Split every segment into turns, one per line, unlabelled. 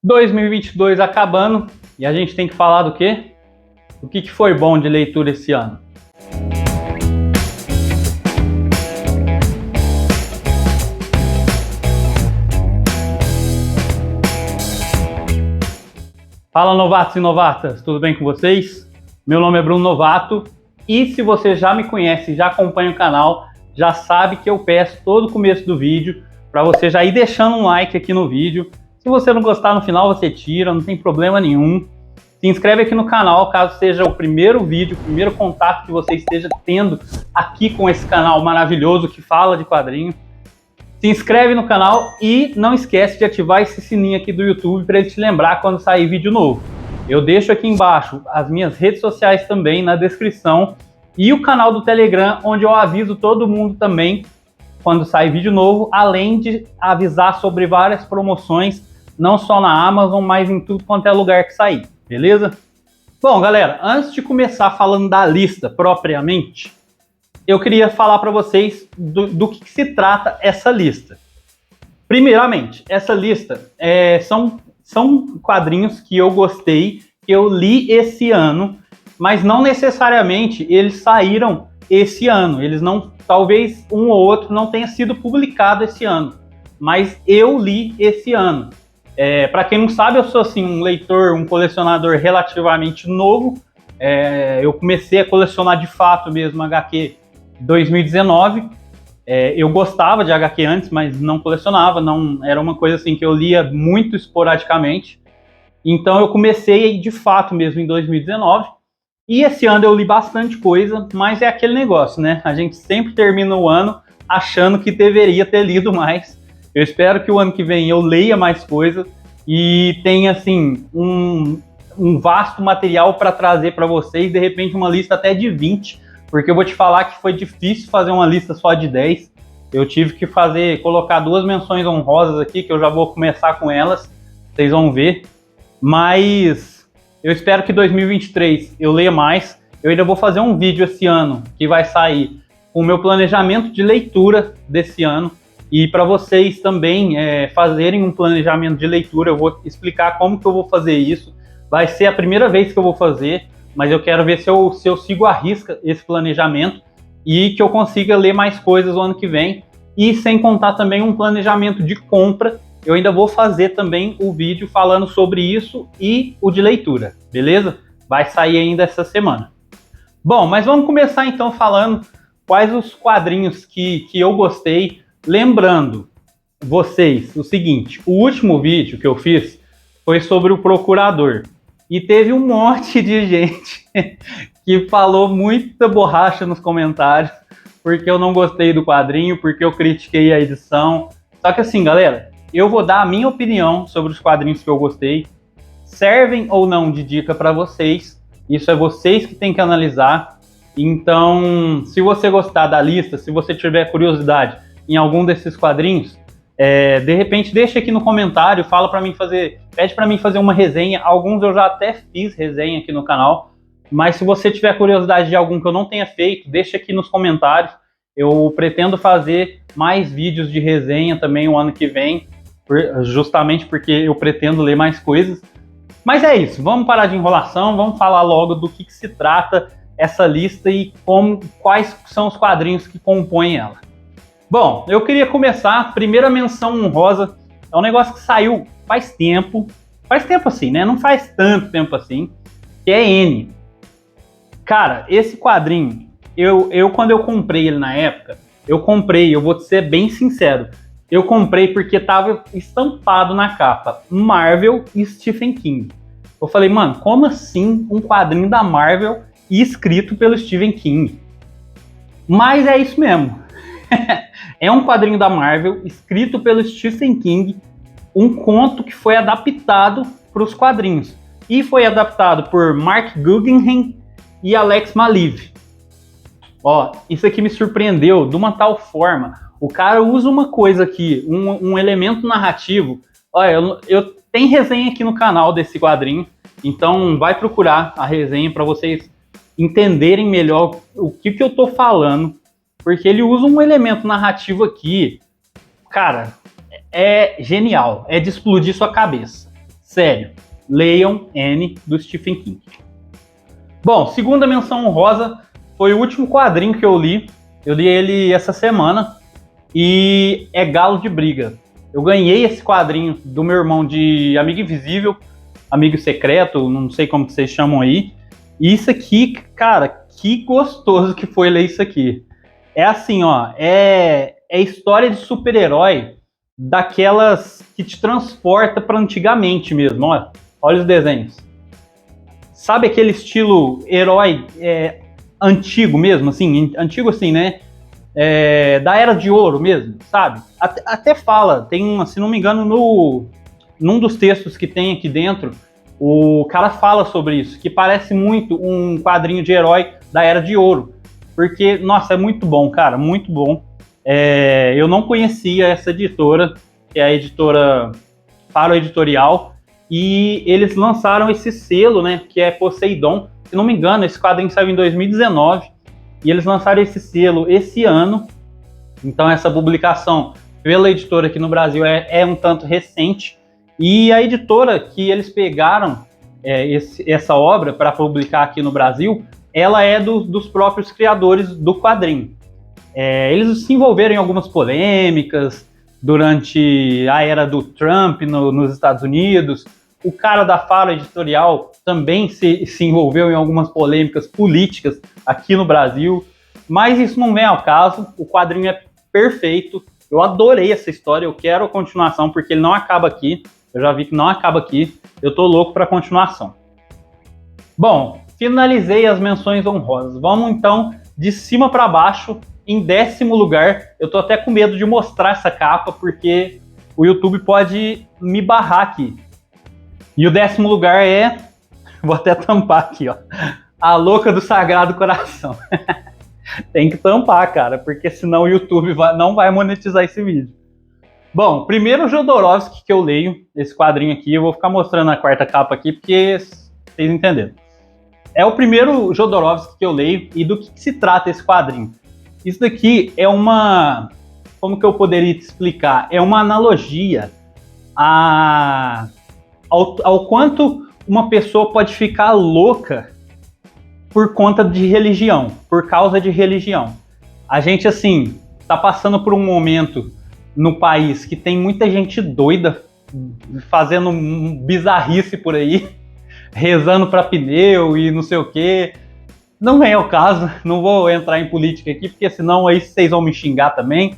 2022 acabando e a gente tem que falar do quê? O que foi bom de leitura esse ano? Fala, novatos e novatas, tudo bem com vocês? Meu nome é Bruno Novato e se você já me conhece, já acompanha o canal, já sabe que eu peço todo o começo do vídeo para você já ir deixando um like aqui no vídeo. Se você não gostar no final, você tira, não tem problema nenhum. Se inscreve aqui no canal, caso seja o primeiro vídeo, o primeiro contato que você esteja tendo aqui com esse canal maravilhoso que fala de quadrinho. Se inscreve no canal e não esquece de ativar esse sininho aqui do YouTube para ele te lembrar quando sair vídeo novo. Eu deixo aqui embaixo as minhas redes sociais também na descrição e o canal do Telegram, onde eu aviso todo mundo também quando sai vídeo novo, além de avisar sobre várias promoções, não só na Amazon, mas em tudo quanto é lugar que sair, beleza? Bom, galera, antes de começar falando da lista propriamente, eu queria falar para vocês do que se trata essa lista. Primeiramente, essa lista são quadrinhos que eu gostei, que eu li esse ano, mas não necessariamente eles saíram esse ano. Eles não, talvez um ou outro não tenha sido publicado esse ano, mas eu li esse ano. Para quem não sabe, eu sou assim, um leitor, um colecionador relativamente novo. Eu comecei a colecionar de fato mesmo HQ em 2019. Eu gostava de HQ antes, mas não colecionava, não era uma coisa assim que eu lia muito esporadicamente. Então eu comecei de fato mesmo em 2019. E esse ano eu li bastante coisa, mas é aquele negócio, né? A gente sempre termina o ano achando que deveria ter lido mais. Eu espero que o ano que vem eu leia mais coisa e tenha, assim, um vasto material para trazer para vocês, de repente uma lista até de 20, porque eu vou te falar que foi difícil fazer uma lista só de 10. Eu tive que colocar 2 menções honrosas aqui, que eu já vou começar com elas, vocês vão ver. Mas eu espero que 2023 eu leia mais. Eu ainda vou fazer um vídeo esse ano que vai sair com o meu planejamento de leitura desse ano. E para vocês também fazerem um planejamento de leitura, eu vou explicar como que eu vou fazer isso. Vai ser a primeira vez que eu vou fazer, mas eu quero ver se eu sigo à risca esse planejamento e que eu consiga ler mais coisas o ano que vem. E sem contar também um planejamento de compra, eu ainda vou fazer também o vídeo falando sobre isso e o de leitura, beleza? Vai sair ainda essa semana. Bom, mas vamos começar então falando quais os quadrinhos que eu gostei. Lembrando vocês o seguinte, o último vídeo que eu fiz foi sobre o Procurador. E teve um monte de gente que falou muita borracha nos comentários, porque eu não gostei do quadrinho, porque eu critiquei a edição. Só que assim, galera, eu vou dar a minha opinião sobre os quadrinhos que eu gostei. Servem ou não de dica para vocês, isso é vocês que têm que analisar. Então, se você gostar da lista, se você tiver curiosidade em algum desses quadrinhos, de repente deixa aqui no comentário, pede para mim fazer uma resenha. Alguns eu já até fiz resenha aqui no canal, mas se você tiver curiosidade de algum que eu não tenha feito, deixa aqui nos comentários. Eu pretendo fazer mais vídeos de resenha também o ano que vem, justamente porque eu pretendo ler mais coisas. Mas é isso, vamos parar de enrolação, vamos falar logo do que se trata essa lista e quais são os quadrinhos que compõem ela. Bom, eu queria começar, primeira menção honrosa, é um negócio que saiu faz tempo assim, né? Não faz tanto tempo assim, que é N. Cara, esse quadrinho, quando eu comprei ele na época, eu vou ser bem sincero, eu comprei porque tava estampado na capa Marvel e Stephen King. Eu falei, mano, como assim um quadrinho da Marvel e escrito pelo Stephen King? Mas é isso mesmo. É um quadrinho da Marvel, escrito pelo Stephen King, um conto que foi adaptado para os quadrinhos. E foi adaptado por Mark Guggenheim e Alex Maleev. Ó, isso aqui me surpreendeu de uma tal forma. O cara usa uma coisa aqui, um elemento narrativo. Olha, eu tenho resenha aqui no canal desse quadrinho, então vai procurar a resenha para vocês entenderem melhor o que eu tô falando. Porque ele usa um elemento narrativo aqui, cara, é genial, é de explodir sua cabeça. Sério, leiam N, do Stephen King. Bom, segunda menção honrosa foi o último quadrinho que eu li. Eu li ele essa semana e é Galo de Briga. Eu ganhei esse quadrinho do meu irmão de Amigo Invisível, Amigo Secreto, não sei como que vocês chamam aí. E isso aqui, cara, que gostoso que foi ler isso aqui. É assim, ó, é história de super-herói daquelas que te transporta para antigamente mesmo, ó. Olha os desenhos. Sabe aquele estilo herói antigo mesmo, assim, antigo assim, né? Da Era de Ouro mesmo, sabe? Até fala, tem, se não me engano, num dos textos que tem aqui dentro, o cara fala sobre isso, que parece muito um quadrinho de herói da Era de Ouro. Porque, nossa, é muito bom, cara, muito bom. Eu não conhecia essa editora, que é a editora Faro Editorial, e eles lançaram esse selo, né, que é Poseidon. Se não me engano, esse quadrinho saiu em 2019, e eles lançaram esse selo esse ano. Então essa publicação pela editora aqui no Brasil é um tanto recente, e a editora que eles pegaram essa obra para publicar aqui no Brasil, ela é dos próprios criadores do quadrinho. Eles se envolveram em algumas polêmicas durante a era do Trump nos Estados Unidos. O cara da Faro Editorial também se envolveu em algumas polêmicas políticas aqui no Brasil, mas isso não vem ao caso. O quadrinho é perfeito, eu adorei essa história, eu quero a continuação, porque ele não acaba aqui, eu já vi que não acaba aqui, eu tô louco para a continuação. Bom, finalizei as menções honrosas, vamos então de cima para baixo. Em 10º lugar, eu tô até com medo de mostrar essa capa, porque o YouTube pode me barrar aqui. E o 10º lugar vou até tampar aqui, ó, A Louca do Sagrado Coração. Tem que tampar, cara, porque senão o YouTube não vai monetizar esse vídeo. Bom, primeiro o Jodorowsky que eu leio, esse quadrinho aqui, eu vou ficar mostrando a 4ª capa aqui, porque vocês entenderam. É o primeiro Jodorowsky que eu leio, e do que se trata esse quadrinho? Isso daqui é uma... Como que eu poderia te explicar? É uma analogia ao quanto uma pessoa pode ficar louca por conta de religião, por causa de religião. A gente, assim, tá passando por um momento no país que tem muita gente doida, fazendo bizarrice por aí, rezando para pneu e não sei o quê. Não é o caso, não vou entrar em política aqui, porque senão aí vocês vão me xingar também.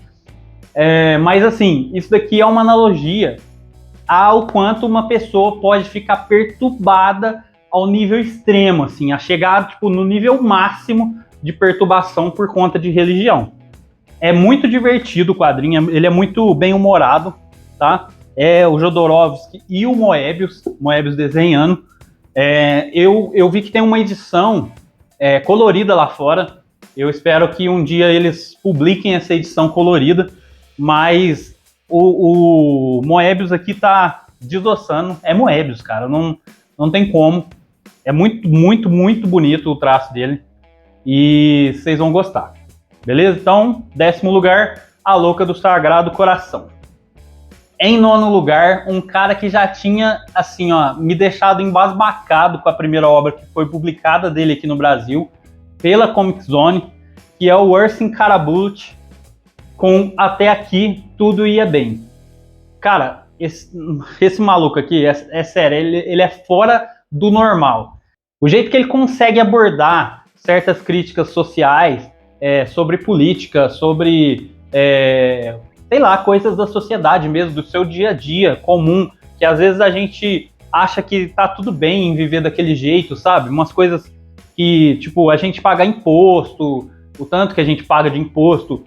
Mas assim, isso daqui é uma analogia ao quanto uma pessoa pode ficar perturbada ao nível extremo, assim, a chegar tipo, no nível máximo de perturbação por conta de religião. É muito divertido o quadrinho, ele é muito bem humorado, tá? É o Jodorowsky e o Moebius desenhando. Eu vi que tem uma edição colorida lá fora. Eu espero que um dia eles publiquem essa edição colorida, mas o Moebius aqui tá desossando. É Moebius, cara, não tem como. É muito, muito, muito bonito o traço dele e vocês vão gostar. Beleza? Então, 10º lugar, A Louca do Sagrado Coração. Em 9º lugar, um cara que já tinha, assim, ó, me deixado embasbacado com a primeira obra que foi publicada dele aqui no Brasil, pela Comic Zone, que é o Ursin Karabulut, com Até Aqui Tudo Ia Bem. Cara, esse maluco aqui, é sério, ele é fora do normal. O jeito que ele consegue abordar certas críticas sociais, sobre política, sobre... sei lá, coisas da sociedade mesmo, do seu dia a dia comum, que às vezes a gente acha que tá tudo bem em viver daquele jeito, sabe? Umas coisas que, tipo, a gente paga imposto, o tanto que a gente paga de imposto,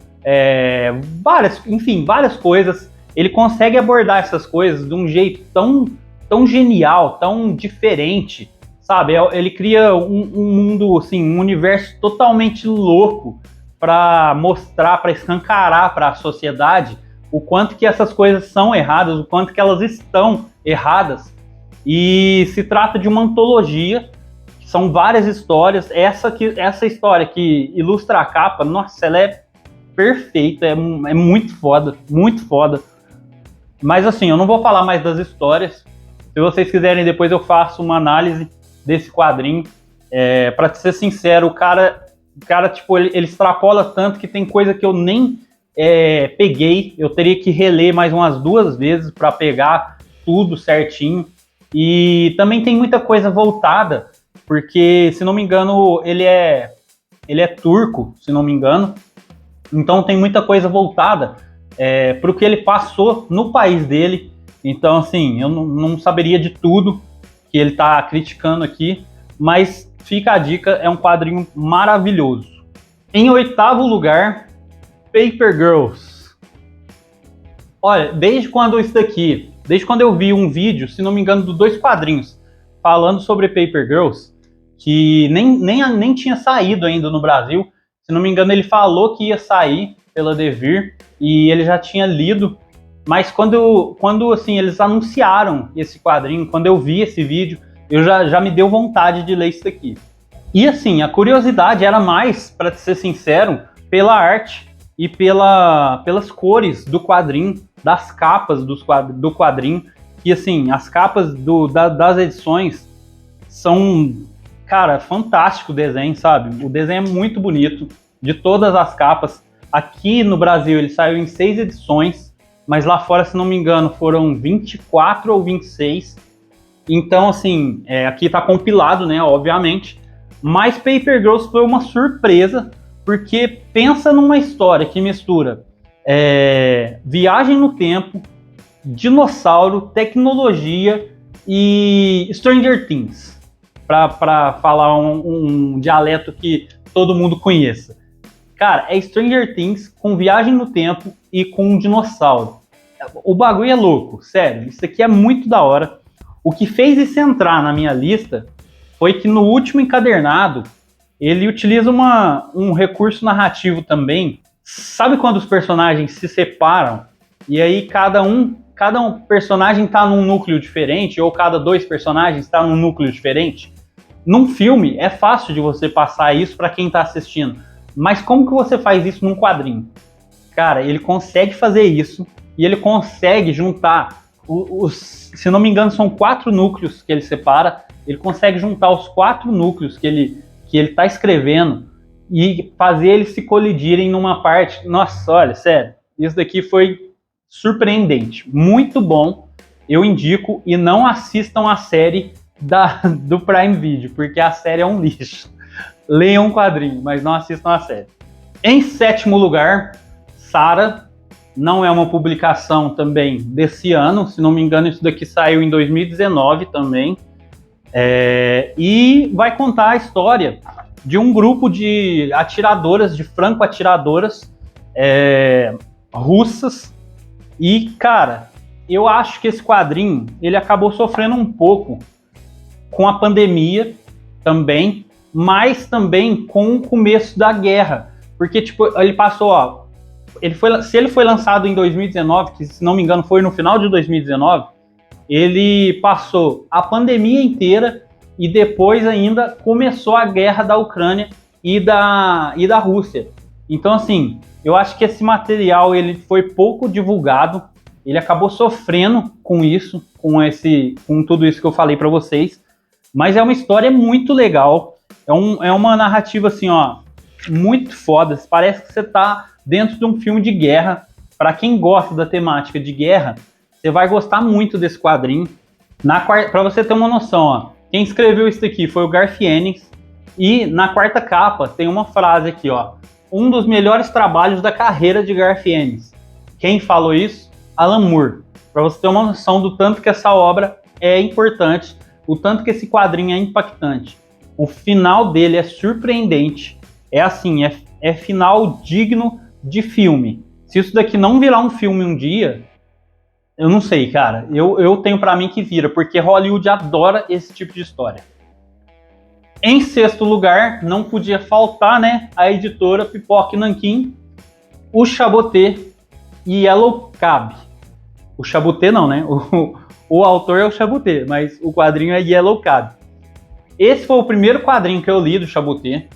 várias coisas. Ele consegue abordar essas coisas de um jeito tão genial, tão diferente, sabe? Ele cria um mundo, assim, um universo totalmente louco, para mostrar, para escancarar para a sociedade o quanto que essas coisas são erradas, o quanto que elas estão erradas. E se trata de uma antologia, são várias histórias. Essa história que ilustra a capa, nossa, ela é perfeita, é muito foda, muito foda. Mas assim, eu não vou falar mais das histórias, Se vocês quiserem, depois eu faço uma análise desse quadrinho. Para ser sincero, o cara tipo, ele extrapola tanto que tem coisa que eu nem peguei. Eu teria que reler mais umas 2 vezes para pegar tudo certinho. E também tem muita coisa voltada, porque, se não me engano, ele é turco, se não me engano. Então tem muita coisa voltada para o que ele passou no país dele. Então, assim, eu não saberia de tudo que ele está criticando aqui, mas fica a dica, é um quadrinho maravilhoso. Em 8º lugar, Paper Girls. Olha, desde quando eu vi um vídeo, se não me engano, de 2 quadrinhos, falando sobre Paper Girls, que nem tinha saído ainda no Brasil. Se não me engano, ele falou que ia sair pela Devir, e ele já tinha lido, mas quando assim, eles anunciaram esse quadrinho, quando eu vi esse vídeo, eu já me deu vontade de ler isso aqui. E assim, a curiosidade era mais, para ser sincero, pela arte e pelas cores do quadrinho, das capas do quadrinho, e assim, as capas das edições são, cara, fantástico o desenho, sabe? O desenho é muito bonito, de todas as capas. Aqui no Brasil ele saiu em 6 edições, mas lá fora, se não me engano, foram 24 ou 26. Então, assim, aqui tá compilado, né, obviamente. Mas Paper Girls foi uma surpresa, porque pensa numa história que mistura viagem no tempo, dinossauro, tecnologia e Stranger Things, para falar um dialeto que todo mundo conheça. Cara, é Stranger Things com viagem no tempo e com um dinossauro. O bagulho é louco, sério, isso aqui é muito da hora. O que fez isso entrar na minha lista foi que no último encadernado ele utiliza um recurso narrativo também. Sabe quando os personagens se separam e aí cada um personagem está num núcleo diferente, ou cada 2 personagens está num núcleo diferente? Num filme é fácil de você passar isso para quem está assistindo, mas como que você faz isso num quadrinho? Cara, ele consegue fazer isso, e ele consegue juntar se não me engano, são 4 núcleos que ele separa. Ele consegue juntar os 4 núcleos que ele está escrevendo e fazer eles se colidirem numa parte. Nossa, olha, sério, isso daqui foi surpreendente, muito bom. Eu indico, e não assistam a série do Prime Video, porque a série é um lixo. Leiam um quadrinho, mas não assistam a série. Em 7º lugar, Sarah. Não é uma publicação também desse ano, se não me engano, isso daqui saiu em 2019 também. E vai contar a história de um grupo de atiradoras, de franco-atiradoras russas. E, cara, eu acho que esse quadrinho ele acabou sofrendo um pouco com a pandemia também, mas também com o começo da guerra. Porque, tipo, ele passou, se ele foi lançado em 2019, que se não me engano foi no final de 2019, ele passou a pandemia inteira e depois ainda começou a guerra da Ucrânia e da Rússia. Então, assim, eu acho que esse material ele foi pouco divulgado, ele acabou sofrendo com isso, com tudo isso que eu falei para vocês, mas é uma história muito legal, é uma narrativa assim, ó, muito foda, parece que você tá dentro de um filme de guerra. Para quem gosta da temática de guerra, você vai gostar muito desse quadrinho. Para você ter uma noção, ó, quem escreveu isso aqui foi o Garth Ennis, e na 4ª capa tem uma frase aqui, ó: um dos melhores trabalhos da carreira de Garth Ennis. Quem falou isso? Alan Moore. Para você ter uma noção do tanto que essa obra é importante, o tanto que esse quadrinho é impactante. O final dele é surpreendente, é assim, é final digno de filme. Se isso daqui não virar um filme um dia, eu não sei, cara. Eu tenho pra mim que vira, porque Hollywood adora esse tipo de história. Em 6º lugar, não podia faltar, né, a editora Pipoca Nanquim, o Chaboté e Yellow Cab. O Chaboté não, né? O autor é o Chaboté, mas o quadrinho é Yellow Cab. Esse foi o primeiro quadrinho que eu li do Chaboté.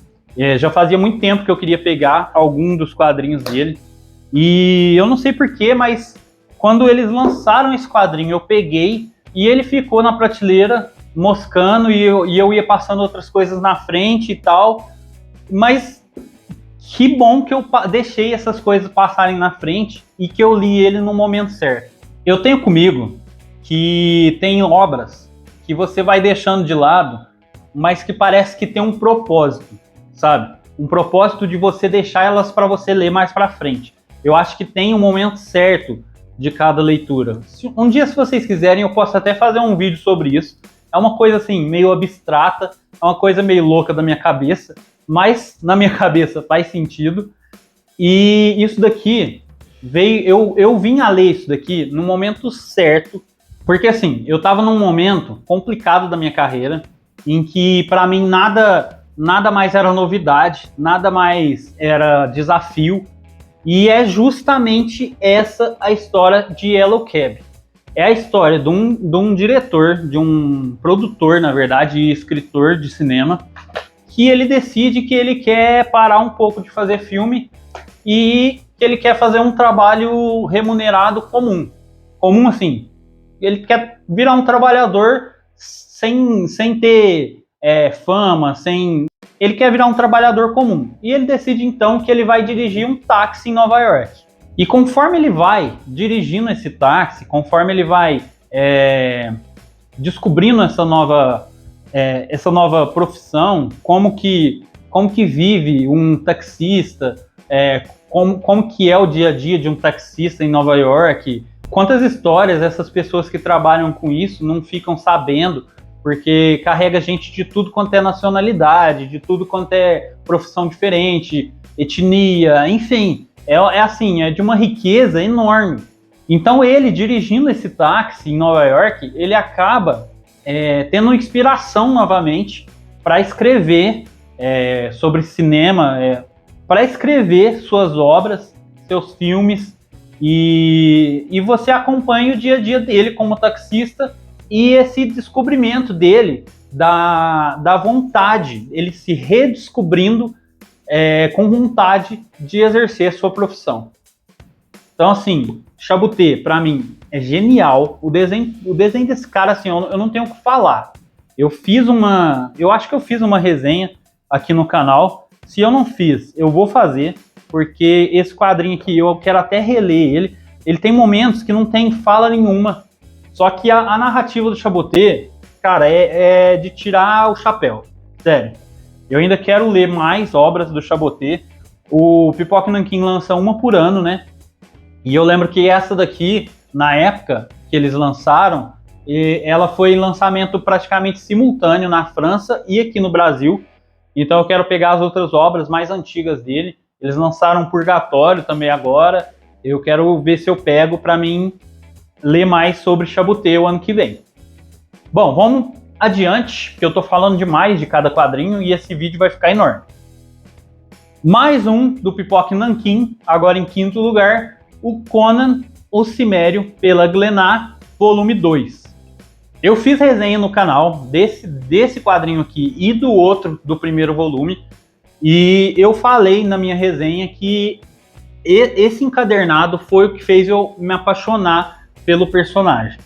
Já fazia muito tempo que eu queria pegar algum dos quadrinhos dele. E eu não sei porquê, mas quando eles lançaram esse quadrinho, eu peguei, e ele ficou na prateleira moscando e eu ia passando outras coisas na frente e tal, mas que bom que eu deixei essas coisas passarem na frente e que eu li ele no momento certo. Eu tenho comigo que tem obras que você vai deixando de lado, mas que parece que tem um propósito, sabe? Um propósito de você deixar elas para você ler mais para frente. Eu acho que tem um momento certo de cada leitura. Um dia, se vocês quiserem, eu posso até fazer um vídeo sobre isso. É uma coisa assim, meio abstrata, é uma coisa meio louca da minha cabeça, mas na minha cabeça faz sentido. E isso daqui veio, eu vim a ler isso daqui no momento certo, porque assim, eu estava num momento complicado da minha carreira, em que para mim nada mais era novidade, nada mais era desafio, e é justamente essa a história de Yellow Cab. É a história de um diretor, de um produtor, na verdade, e escritor de cinema, que ele decide que ele quer parar um pouco de fazer filme e que ele quer fazer um trabalho remunerado comum. Comum assim, ele quer virar um trabalhador sem ter fama, ele quer virar um trabalhador comum. E ele decide então que ele vai dirigir um táxi em Nova York. E conforme ele vai dirigindo esse táxi, conforme ele vai descobrindo essa nova profissão, como que vive um taxista, como que é o dia a dia de um taxista em Nova York, quantas histórias essas pessoas que trabalham com isso não ficam sabendo, porque carrega gente de tudo quanto é nacionalidade, de tudo quanto é profissão diferente, etnia, enfim, é de uma riqueza enorme. Então ele, dirigindo esse táxi em Nova York, ele acaba tendo inspiração novamente para escrever sobre cinema, para escrever suas obras, seus filmes, e você acompanha o dia a dia dele como taxista e esse descobrimento dele da vontade, ele se redescobrindo com vontade de exercer sua profissão. Então, assim, Chaboté, para mim, é genial. O desenho desse cara, assim, eu não tenho o que falar. Eu acho que eu fiz uma resenha aqui no canal. Se eu não fiz, eu vou fazer, porque esse quadrinho aqui, eu quero até reler ele. Ele tem momentos que não tem fala nenhuma. Só que a narrativa do Chaboté, cara, é de tirar o chapéu. Sério. Eu ainda quero ler mais obras do Chaboté. O Pipoca Nanquim lança uma por ano, né? E eu lembro que essa daqui, na época que eles lançaram, ela foi em lançamento praticamente simultâneo na França e aqui no Brasil. Então eu quero pegar as outras obras mais antigas dele. Eles lançaram Purgatório também agora. Eu quero ver se eu pego para mim ler mais sobre Chaboté o ano que vem. Bom, vamos adiante, porque eu tô falando demais de cada quadrinho e esse vídeo vai ficar enorme. Mais um do Pipoca Nanquim, agora em quinto lugar, o Conan, o Cimério, pela Glenar, volume 2. Eu fiz resenha no canal desse quadrinho aqui e do outro, do primeiro volume, e eu falei na minha resenha que esse encadernado foi o que fez eu me apaixonar pelo personagem.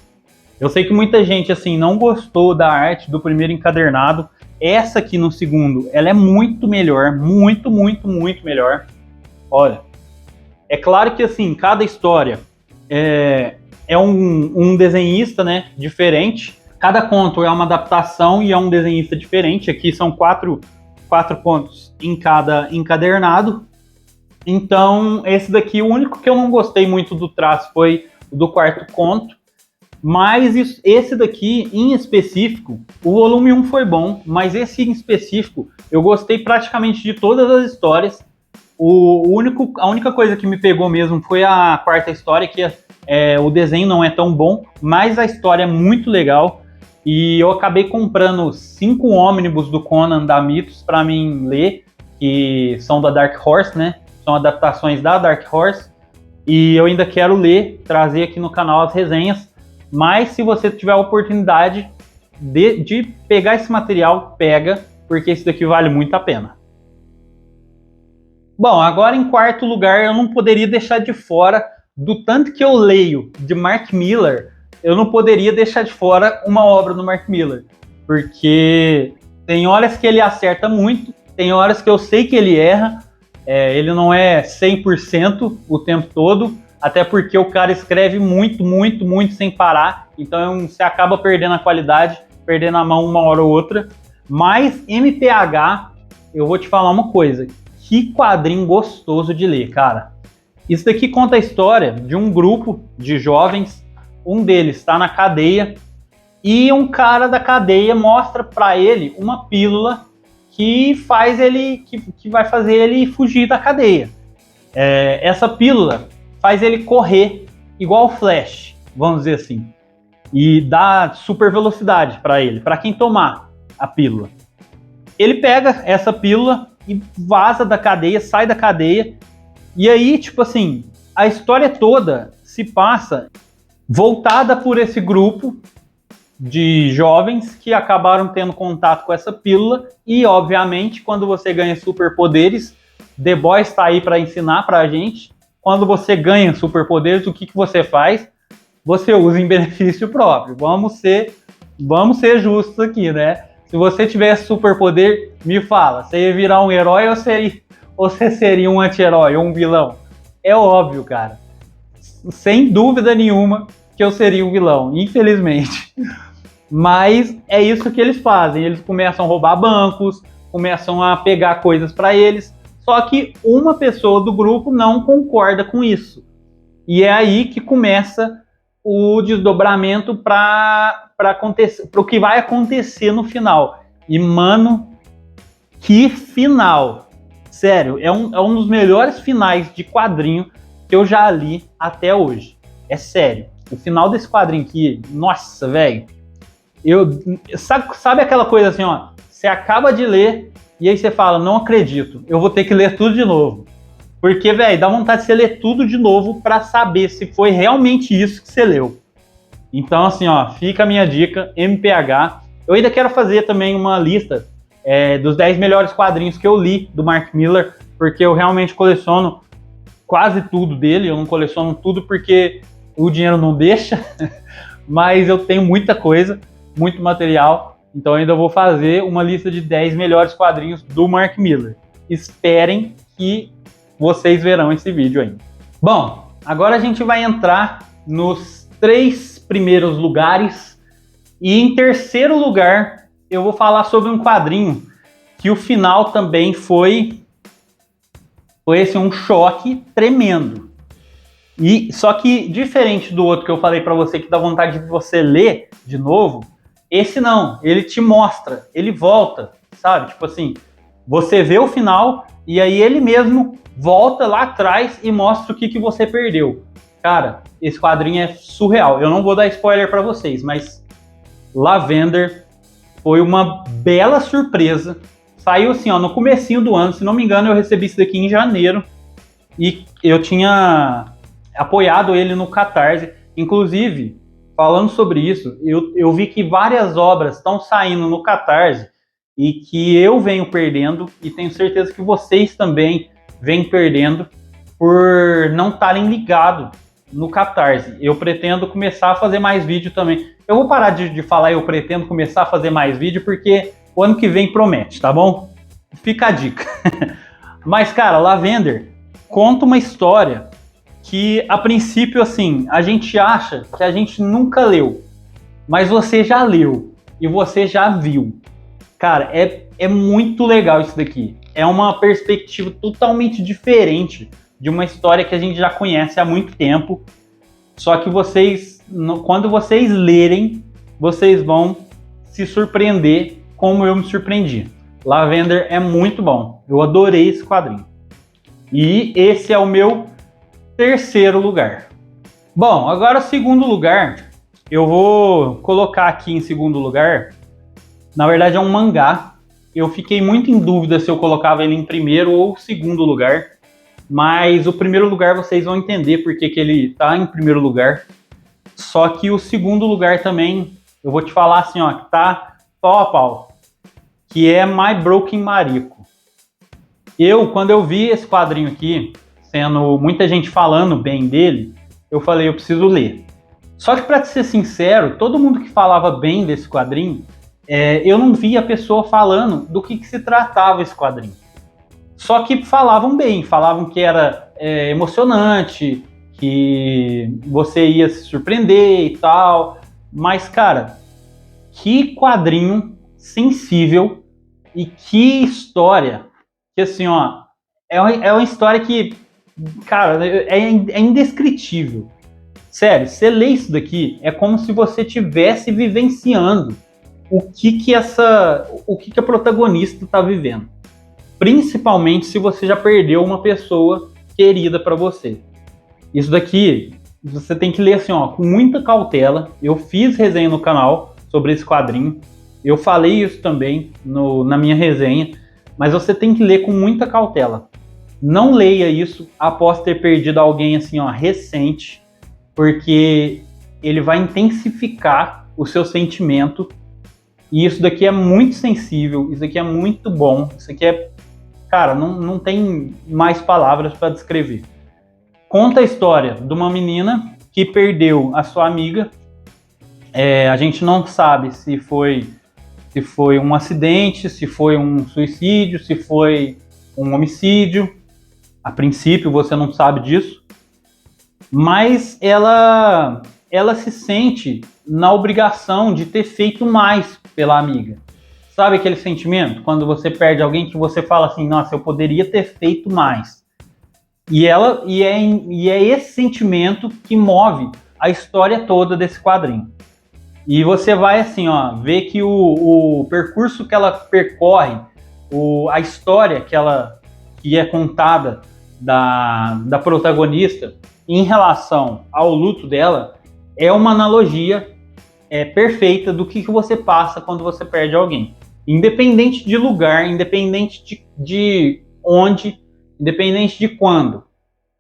Eu sei que muita gente assim não gostou da arte do primeiro encadernado. Essa aqui no segundo, ela é muito melhor, muito, muito, muito melhor. Olha, é claro que assim, cada história é um desenhista, né, diferente. Cada conto é uma adaptação e é um desenhista diferente. Aqui são quatro contos em cada encadernado. Então, esse daqui, o único que eu não gostei muito do traço foi o do quarto conto. Mas esse daqui, em específico, o volume 1 foi bom, mas esse em específico, eu gostei praticamente de todas as histórias. A única coisa que me pegou mesmo foi a quarta história, que o desenho não é tão bom, mas a história é muito legal. E eu acabei comprando 5 ônibus do Conan da Mitos para mim ler, que são da Dark Horse, né? São adaptações da Dark Horse. E eu ainda quero ler, trazer aqui no canal as resenhas. Mas se você tiver a oportunidade de pegar esse material, pega, porque esse daqui vale muito a pena. Bom, agora em quarto lugar, eu não poderia deixar de fora do tanto que eu leio de Mark Millar eu não poderia deixar de fora uma obra do Mark Millar, porque tem horas que ele acerta muito, tem horas que eu sei que ele erra, ele não é 100% o tempo todo, até porque o cara escreve muito, muito, muito sem parar, então você acaba perdendo a qualidade, perdendo a mão uma hora ou outra. Mas MPH, eu vou te falar uma coisa, que quadrinho gostoso de ler, cara. Isso daqui conta a história de um grupo de jovens, um deles está na cadeia, e um cara da cadeia mostra para ele uma pílula que faz ele, que vai fazer ele fugir da cadeia. Essa pílula faz ele correr igual o Flash, vamos dizer assim, e dá super velocidade para ele, para quem tomar a pílula. Ele pega essa pílula e vaza da cadeia, sai da cadeia, e aí, tipo assim, a história toda se passa voltada por esse grupo de jovens que acabaram tendo contato com essa pílula e, obviamente, quando você ganha superpoderes, The Boys está aí para ensinar para a gente, quando você ganha superpoderes, o que você faz? Você usa em benefício próprio. Vamos ser justos aqui, né? Se você tivesse superpoder, me fala, você ia virar um herói ou você seria um anti-herói ou um vilão? É óbvio, cara. Sem dúvida nenhuma que eu seria um vilão, infelizmente. Mas é isso que eles fazem. Eles começam a roubar bancos, começam a pegar coisas para eles. Só que uma pessoa do grupo não concorda com isso. E é aí que começa o desdobramento para o que vai acontecer no final. E, mano, que final! Sério, é um dos melhores finais de quadrinho que eu já li até hoje. É sério. O final desse quadrinho aqui, nossa, velho. Sabe aquela coisa assim, ó? Você acaba de ler e aí você fala, não acredito, eu vou ter que ler tudo de novo. Porque, velho, dá vontade de você ler tudo de novo para saber se foi realmente isso que você leu. Então, assim, ó, fica a minha dica, MPH. Eu ainda quero fazer também uma lista dos 10 melhores quadrinhos que eu li do Mark Millar, porque eu realmente coleciono quase tudo dele. Eu não coleciono tudo porque o dinheiro não deixa, mas eu tenho muita coisa, muito material. Então ainda vou fazer uma lista de 10 melhores quadrinhos do Mark Millar. Esperem que vocês verão esse vídeo ainda. Bom, agora a gente vai entrar nos 3 primeiros lugares. E em terceiro lugar, eu vou falar sobre um quadrinho que o final também foi assim, um choque tremendo. E só que diferente do outro que eu falei para você que dá vontade de você ler de novo, esse não, ele te mostra, ele volta, sabe? Tipo assim, você vê o final e aí ele mesmo volta lá atrás e mostra o que você perdeu. Cara, esse quadrinho é surreal. Eu não vou dar spoiler para vocês, mas Lavender foi uma bela surpresa. Saiu assim, ó, no comecinho do ano, se não me engano, eu recebi isso daqui em janeiro e eu tinha apoiado ele no Catarse. Inclusive, falando sobre isso, eu vi que várias obras estão saindo no Catarse e que eu venho perdendo, e tenho certeza que vocês também vêm perdendo por não estarem ligados no Catarse. Eu pretendo começar a fazer mais vídeo também. Eu vou parar de falar eu pretendo começar a fazer mais vídeo, porque o ano que vem promete, tá bom? Fica a dica. Mas, cara, Lavender conta uma história que, a princípio, assim, a gente acha que a gente nunca leu, mas você já leu e você já viu. Cara, é muito legal isso daqui. É uma perspectiva totalmente diferente de uma história que a gente já conhece há muito tempo. Só que vocês, quando vocês lerem, vocês vão se surpreender como eu me surpreendi. Lavender é muito bom. Eu adorei esse quadrinho. E esse é o meu terceiro lugar. Bom, agora o segundo lugar, eu vou colocar aqui em segundo lugar. Na verdade é um mangá. Eu fiquei muito em dúvida se eu colocava ele em primeiro ou segundo lugar. Mas o primeiro lugar vocês vão entender porque que ele tá em primeiro lugar. Só que o segundo lugar também, eu vou te falar assim, ó, que tá pau a pau. Que é My Broken Mariko. Quando eu vi esse quadrinho aqui, sendo muita gente falando bem dele, eu falei, eu preciso ler. Só que, para ser sincero, todo mundo que falava bem desse quadrinho, eu não via a pessoa falando do que se tratava esse quadrinho. Só que falavam bem, falavam que era emocionante, que você ia se surpreender e tal. Mas, cara, que quadrinho sensível e que história. Que assim, ó, é uma história que, cara, é indescritível. Sério, você lê isso daqui, é como se você estivesse vivenciando o que a protagonista está vivendo. Principalmente se você já perdeu uma pessoa querida para você. Isso daqui, você tem que ler assim, ó, com muita cautela. Eu fiz resenha no canal sobre esse quadrinho. Eu falei isso também na minha resenha. Mas você tem que ler com muita cautela. Não leia isso após ter perdido alguém assim, ó, recente. Porque ele vai intensificar o seu sentimento. E isso daqui é muito sensível. Isso daqui é muito bom. Isso aqui é... Cara, não tem mais palavras para descrever. Conta a história de uma menina que perdeu a sua amiga. A gente não sabe se foi um acidente, se foi um suicídio, se foi um homicídio. A princípio você não sabe disso. Mas ela se sente na obrigação de ter feito mais pela amiga. Sabe aquele sentimento? Quando você perde alguém que você fala assim, nossa, eu poderia ter feito mais. E é esse sentimento que move a história toda desse quadrinho. E você vai assim, ó, ver que o percurso que ela percorre, a história que é contada da protagonista em relação ao luto dela, é uma analogia perfeita do que você passa quando você perde alguém. Independente de lugar, independente de onde, independente de quando.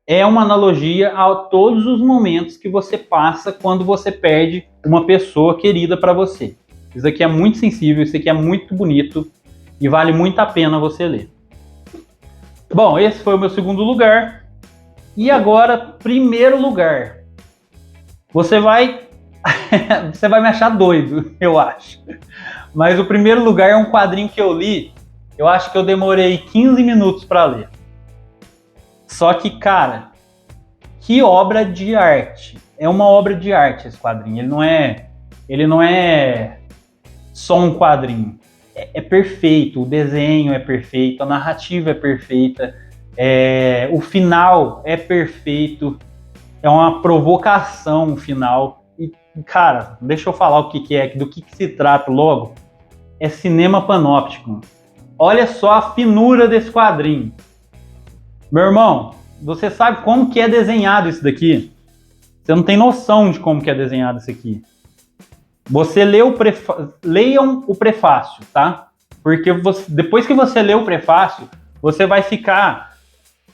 É uma analogia a todos os momentos que você passa quando você perde uma pessoa querida para você. Isso aqui é muito sensível, isso aqui é muito bonito e vale muito a pena você ler. Bom, esse foi o meu segundo lugar. E agora, primeiro lugar. Você vai me achar doido, eu acho. Mas o primeiro lugar é um quadrinho que eu li. Eu acho que eu demorei 15 minutos para ler. Só que, cara, que obra de arte. É uma obra de arte esse quadrinho. Ele não é só um quadrinho. É perfeito, o desenho é perfeito, a narrativa é perfeita, o final é perfeito, é uma provocação final. E, cara, deixa eu falar o que é, do que se trata logo. É cinema panóptico. Olha só a finura desse quadrinho. Meu irmão, você sabe como que é desenhado isso daqui? Você não tem noção de como que é desenhado isso aqui. Você leiam o prefácio, tá? Porque depois que você lê o prefácio, você vai ficar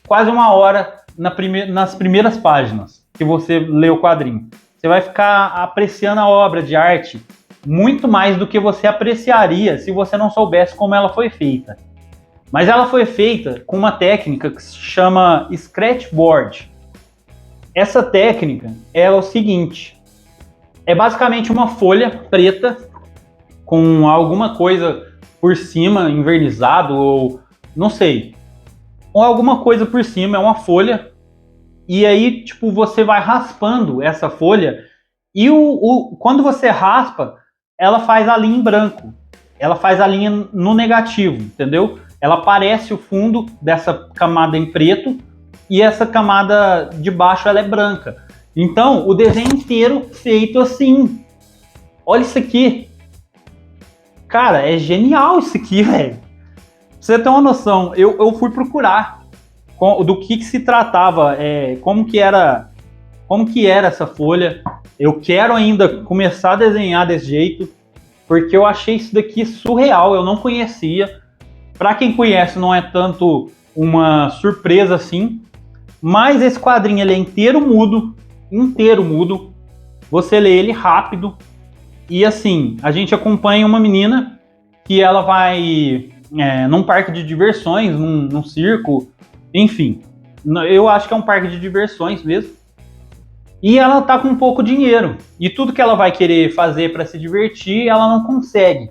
quase uma hora nas primeiras páginas que você lê o quadrinho. Você vai ficar apreciando a obra de arte muito mais do que você apreciaria se você não soubesse como ela foi feita. Mas ela foi feita com uma técnica que se chama scratchboard. Essa técnica é o seguinte: é basicamente uma folha preta com alguma coisa por cima, envernizado ou não sei, ou alguma coisa por cima, é uma folha. E aí, tipo, você vai raspando essa folha e quando você raspa, ela faz a linha em branco. Ela faz a linha no negativo, entendeu? Ela aparece o fundo dessa camada em preto e essa camada de baixo ela é branca. Então, o desenho inteiro feito assim. Olha isso aqui. Cara, é genial isso aqui, velho. Pra você ter uma noção, eu fui procurar do que se tratava, como que era essa folha. Eu quero ainda começar a desenhar desse jeito, porque eu achei isso daqui surreal, eu não conhecia. Para quem conhece, não é tanto uma surpresa assim, mas esse quadrinho ele é inteiro mudo. Você lê ele rápido e assim, a gente acompanha uma menina que ela vai num parque de diversões, num circo, enfim, eu acho que é um parque de diversões mesmo. E ela tá com pouco dinheiro. E tudo que ela vai querer fazer para se divertir, ela não consegue.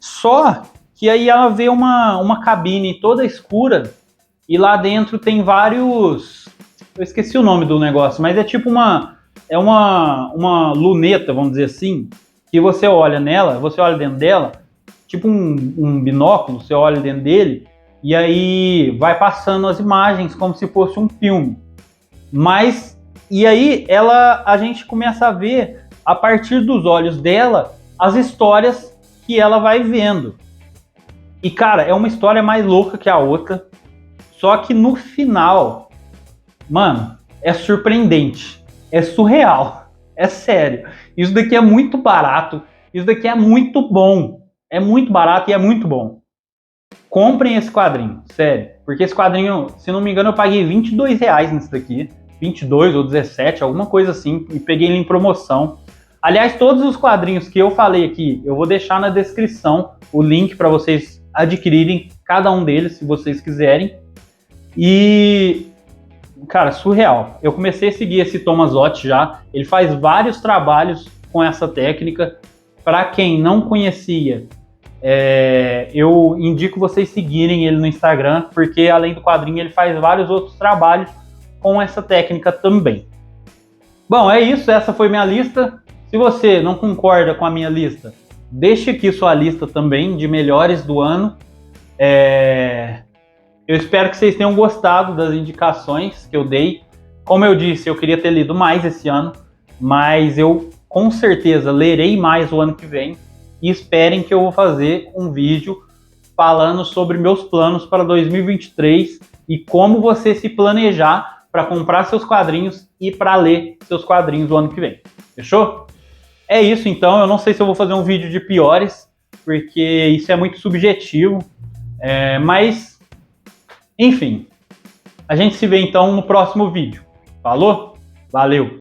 Só que aí ela vê uma cabine toda escura e lá dentro tem vários... Eu esqueci o nome do negócio, mas é tipo uma luneta, vamos dizer assim, que você olha nela, você olha dentro dela, tipo um binóculo, você olha dentro dele, e aí vai passando as imagens como se fosse um filme. Mas, e aí a gente começa a ver, a partir dos olhos dela, as histórias que ela vai vendo. E, cara, é uma história mais louca que a outra, só que no final, mano, é surpreendente, é surreal, é sério. Isso daqui é muito barato, isso daqui é muito bom, é muito barato e é muito bom. Comprem esse quadrinho, sério, porque esse quadrinho, se não me engano, eu paguei R$22 nesse daqui, 22 ou 17, alguma coisa assim, e peguei ele em promoção. Aliás, todos os quadrinhos que eu falei aqui, eu vou deixar na descrição o link para vocês adquirirem cada um deles, se vocês quiserem. E, cara, surreal. Eu comecei a seguir esse Tomazzotti já, ele faz vários trabalhos com essa técnica. Para quem não conhecia, eu indico vocês seguirem ele no Instagram, porque além do quadrinho ele faz vários outros trabalhos com essa técnica também. Bom, é isso, essa foi minha lista. Se você não concorda com a minha lista, deixe aqui sua lista também de melhores do ano. Eu espero que vocês tenham gostado das indicações que eu dei. Como eu disse, eu queria ter lido mais esse ano, mas eu com certeza lerei mais o ano que vem. E esperem que eu vou fazer um vídeo falando sobre meus planos para 2023 e como você se planejar para comprar seus quadrinhos e para ler seus quadrinhos o ano que vem. Fechou? É isso então, eu não sei se eu vou fazer um vídeo de piores, porque isso é muito subjetivo, mas enfim, a gente se vê então no próximo vídeo. Falou? Valeu!